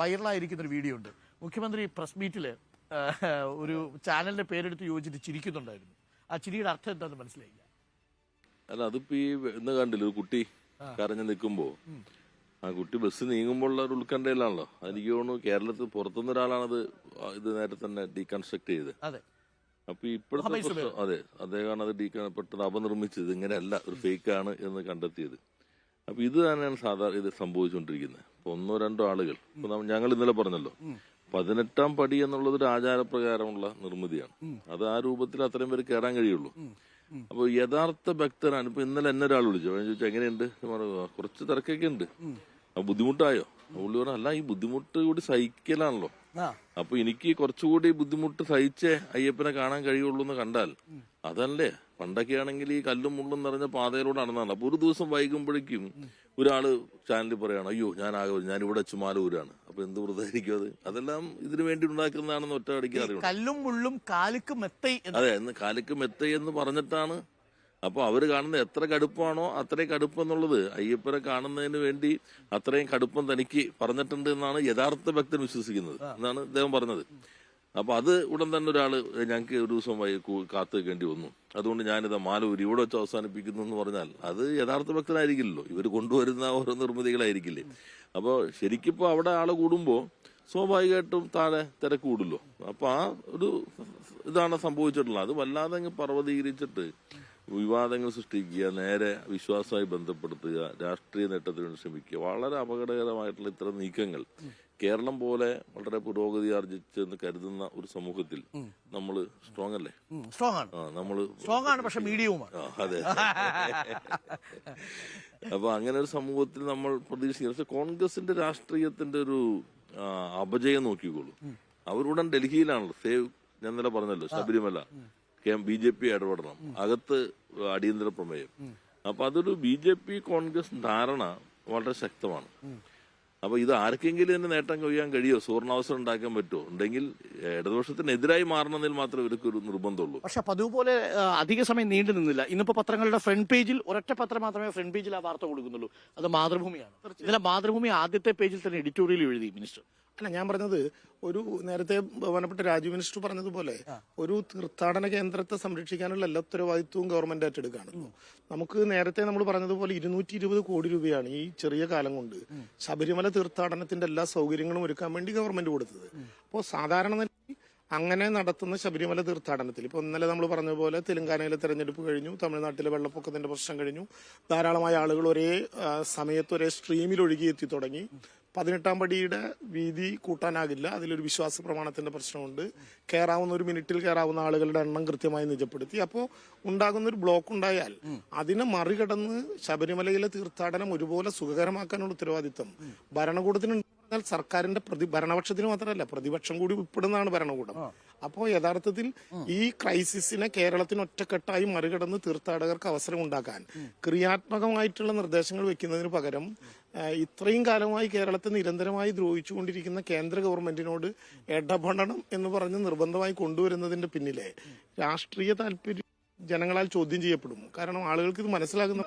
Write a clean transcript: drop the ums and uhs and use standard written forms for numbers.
വൈറലായിരിക്കുന്ന ഒരു വീഡിയോ ഉണ്ട്. മുഖ്യമന്ത്രി പ്രസ് മീറ്റിൽ ഒരു ചാനലിന്റെ പേരെടുത്ത് യോജിച്ച് ചിരിക്കുന്നുണ്ടായിരുന്നു. ആ ചിരിയുടെ അർത്ഥം എന്താണെന്ന് മനസ്സിലായില്ല. അല്ല, അതിപ്പോ ഈ ഇന്ന് കണ്ടില്ല, ഒരു കുട്ടി കരഞ്ഞു നിൽക്കുമ്പോ ആ കുട്ടി ബസ് നീങ്ങുമ്പോൾ ഒരു ഉത്കണ്ഠയിലാണല്ലോ. എനിക്ക് തോന്നുന്നു കേരളത്തിൽ പുറത്തുനിന്ന് ഒരാളാണത് ഇത് നേരത്തെ തന്നെ ഡീകൺസ്ട്രക്ട് ചെയ്ത്. അപ്പൊ ഇപ്പോഴത്തെ അതെ, അദ്ദേഹമാണ് അത് പെട്ടെന്ന് അപനിർമ്മിച്ചത്. ഇങ്ങനെയല്ല, ഒരു ഫേക്കാണ് എന്ന് കണ്ടെത്തിയത്. അപ്പൊ ഇത് തന്നെയാണ് സാധാരണ ഇത് സംഭവിച്ചുകൊണ്ടിരിക്കുന്നത്. ഇപ്പൊ 1-2 ആളുകൾ, ഇപ്പൊ ഞങ്ങൾ ഇന്നലെ പറഞ്ഞല്ലോ, 18ാം പടി എന്നുള്ളത് ഒരു ആചാരപ്രകാരമുള്ള നിർമ്മിതിയാണ്. അത് ആ രൂപത്തിൽ അത്രയും പേര് കയറാൻ കഴിയുള്ളൂ. അപ്പൊ യഥാർത്ഥ ഭക്തനാണ്. ഇപ്പൊ ഇന്നലെ എന്നെ ഒരാൾ വിളിച്ചു, ചോദിച്ചാൽ എങ്ങനെയുണ്ട്, കുറച്ച് തിരക്കൊക്കെ ഉണ്ട്, ബുദ്ധിമുട്ടായോ? പുള്ളി പറഞ്ഞ, അല്ല, ഈ ബുദ്ധിമുട്ട് കൂടി സഹിക്കലാണല്ലോ. അപ്പൊ എനിക്ക് കുറച്ചുകൂടി ബുദ്ധിമുട്ട് സഹിച്ചേ അയ്യപ്പനെ കാണാൻ കഴിയുള്ളൂ എന്ന് കണ്ടാൽ അതല്ലേ. പണ്ടൊക്കെ ആണെങ്കിൽ ഈ കല്ലും മുള്ളും നിറഞ്ഞ പാതയിലൂടെ നടന്നതാണ്. അപ്പൊ ഒരു ദിവസം വൈകുമ്പോഴേക്കും ഒരാള് ചാനലിൽ പറയാണ്, അയ്യോ ഞാൻ ഇവിടെ വെച്ച് മാല ഊരാണ്. അപ്പൊ എന്ത് വൃതായിരിക്കും അത്? അതെല്ലാം ഇതിനു വേണ്ടി ഉണ്ടാക്കുന്നതാണെന്ന് ഒറ്റ അടിക്ക് അറിയണം. കല്ലും മുള്ളും കാലിക്ക് മെത്തൈ. അതെ, കാലിക്ക് മെത്തൈ എന്ന് പറഞ്ഞിട്ടാണ്. അപ്പൊ അവര് കാണുന്ന എത്ര കടുപ്പാണോ അത്രയും കടുപ്പെന്നുള്ളത് അയ്യപ്പനെ കാണുന്നതിന് വേണ്ടി അത്രയും കടുപ്പം തനിക്ക് പറഞ്ഞിട്ടുണ്ട് എന്നാണ് യഥാർത്ഥ ഭക്തൻ വിശ്വസിക്കുന്നത് എന്നാണ് അദ്ദേഹം പറഞ്ഞത്. അപ്പൊ അത് ഉടൻ തന്നെ ഒരാള്, ഞങ്ങൾക്ക് ഒരു ദിവസം കാത്തു വെക്കേണ്ടി വന്നു, അതുകൊണ്ട് ഞാനിതാ മാല ഊരി ഇവിടെ വെച്ച് അവസാനിപ്പിക്കുന്നു എന്ന് പറഞ്ഞാൽ അത് യഥാർത്ഥ ഭക്തനായിരിക്കില്ലല്ലോ. ഇവർ കൊണ്ടുവരുന്ന ഓരോ നിർമ്മിതികളായിരിക്കില്ലേ. അപ്പൊ ശരിക്കിപ്പോ അവിടെ ആള് കൂടുമ്പോ സ്വാഭാവികമായിട്ടും താഴെ തിരക്ക് കൂടുമല്ലോ. അപ്പൊ ആ ഒരു ഇതാണ് സംഭവിച്ചിട്ടുള്ളത്. അത് വല്ലാതെ അങ്ങ് പർവ്വതീകരിച്ചിട്ട് വിവാദങ്ങൾ സൃഷ്ടിക്കുക, നേരെ വിശ്വാസമായി ബന്ധപ്പെടുത്തുക, രാഷ്ട്രീയ നേട്ടത്തിന് വേണ്ടി ശ്രമിക്കുക, വളരെ അപകടകരമായിട്ടുള്ള ഇത്തരം നീക്കങ്ങൾ കേരളം പോലെ വളരെ പുരോഗതി ആർജിച്ചെന്ന് കരുതുന്ന ഒരു സമൂഹത്തിൽ നമ്മൾ സ്ട്രോങ് അല്ലേ? സ്ട്രോങ് ആണ്, പക്ഷെ മീഡിയവുമാണ്. അതെ. അപ്പൊ അങ്ങനെ ഒരു സമൂഹത്തിൽ നമ്മൾ പ്രതീക്ഷിക്കുന്നത്. പക്ഷെ കോൺഗ്രസിന്റെ രാഷ്ട്രീയത്തിന്റെ ഒരു അപജയം നോക്കിക്കോളൂ. അവരുടൻ ഡൽഹിയിലാണല്ലോ. സേവ്, ഞാൻ ഇന്നലെ പറഞ്ഞല്ലോ, ശബരിമല, BJP ഇടപെടണം, അകത്ത് അടിയന്തര പ്രമേയം. അപ്പൊ അതൊരു BJP കോൺഗ്രസ് ധാരണ വളരെ ശക്തമാണ്. അപ്പൊ ഇത് ആർക്കെങ്കിലും തന്നെ നേട്ടം കൊയ്യാൻ കഴിയോ? സുവർണാവസരം ഉണ്ടാക്കാൻ പറ്റുമോ? ഉണ്ടെങ്കിൽ ഇടതുപക്ഷത്തിനെതിരായി മാറണമെങ്കിൽ മാത്രമേ ഇവർക്ക് ഒരു നിർബന്ധമുള്ളൂ. പക്ഷെ പതിവ് പോലെ അധിക സമയം നീണ്ടു നിന്നില്ല. ഇന്നിപ്പോ പത്രങ്ങളുടെ ഫ്രണ്ട് പേജിൽ ഒരൊറ്റ പത്രം മാത്രമേ ഫ്രണ്ട് പേജിൽ ആ വാർത്ത കൊടുക്കുന്നുള്ളൂ. അത് മാതൃഭൂമിയാണ്. ഇന്നലെ മാതൃഭൂമി ആദ്യത്തെ പേജിൽ തന്നെ എഡിറ്റോറിയൽ എഴുതി മിനിസ്റ്റർ. അല്ല, ഞാൻ പറഞ്ഞത് ഒരു നേരത്തെ ബഹുമാനപ്പെട്ട രാജീവ് മിനിസ്റ്റർ പറഞ്ഞതുപോലെ ഒരു തീർത്ഥാടന കേന്ദ്രത്തെ സംരക്ഷിക്കാനുള്ള എല്ലാ ഉത്തരവാദിത്വവും ഗവൺമെന്റ് ഏറ്റെടുക്കുകയാണ്. നമുക്ക് നേരത്തെ നമ്മൾ പറഞ്ഞതുപോലെ 220 കോടി രൂപയാണ് ഈ ചെറിയ കാലം കൊണ്ട് ശബരിമല തീർത്ഥാടനത്തിന്റെ എല്ലാ സൗകര്യങ്ങളും ഒരുക്കാൻ വേണ്ടി ഗവൺമെന്റ് കൊടുത്തത്. അപ്പോൾ സാധാരണ അങ്ങനെ നടത്തുന്ന ശബരിമല തീർത്ഥാടനത്തിൽ ഇപ്പൊ ഇന്നലെ നമ്മൾ പറഞ്ഞതുപോലെ തെലങ്കാനയിലെ തെരഞ്ഞെടുപ്പ് കഴിഞ്ഞു, തമിഴ്നാട്ടിലെ വെള്ളപ്പൊക്കത്തിന്റെ പ്രശ്നം കഴിഞ്ഞു, ധാരാളമായ ആളുകൾ ഒരേ സമയത്ത് ഒരേ സ്ട്രീമിൽ ഒഴുകിയെത്തി തുടങ്ങി. 18ാം പടിയുടെ വീതി കൂട്ടാനാകില്ല, അതിലൊരു വിശ്വാസ പ്രമാണത്തിന്റെ പ്രശ്നമുണ്ട്. കയറാവുന്ന ഒരു മിനിറ്റിൽ കയറാവുന്ന ആളുകളുടെ എണ്ണം കൃത്യമായി നിജപ്പെടുത്തി. അപ്പോൾ ഉണ്ടാകുന്ന ഒരു ബ്ലോക്ക് ഉണ്ടായാൽ അതിനെ മറികടന്ന് ശബരിമലയിലെ തീർത്ഥാടനം ഒരുപോലെ സുഖകരമാക്കാനുള്ള ഉത്തരവാദിത്വം ഭരണകൂടത്തിന്. സർക്കാരിന്റെ ഭരണപക്ഷത്തിന് മാത്രമല്ല, പ്രതിപക്ഷം കൂടി ഉൾപ്പെടുന്നതാണ് ഭരണകൂടം. അപ്പോൾ യഥാർത്ഥത്തിൽ ഈ ക്രൈസിസിനെ കേരളത്തിന് ഒറ്റക്കെട്ടായി മറികടന്ന് തീർത്ഥാടകർക്ക് അവസരം ഉണ്ടാക്കാൻ ക്രിയാത്മകമായിട്ടുള്ള നിർദ്ദേശങ്ങൾ വെക്കുന്നതിന് പകരം ഇത്രയും കാലമായി കേരളത്തെ നിരന്തരമായി ദ്രോഹിച്ചുകൊണ്ടിരിക്കുന്ന കേന്ദ്ര ഗവൺമെന്റിനോട് ഇടപെടണം എന്ന് പറഞ്ഞ് നിർബന്ധമായി കൊണ്ടുവരുന്നതിന്റെ പിന്നിലെ രാഷ്ട്രീയ താല്പര്യം ജനങ്ങളാൽ ചോദ്യം ചെയ്യപ്പെടും. കാരണം ആളുകൾക്ക് ഇത് മനസ്സിലാകുന്ന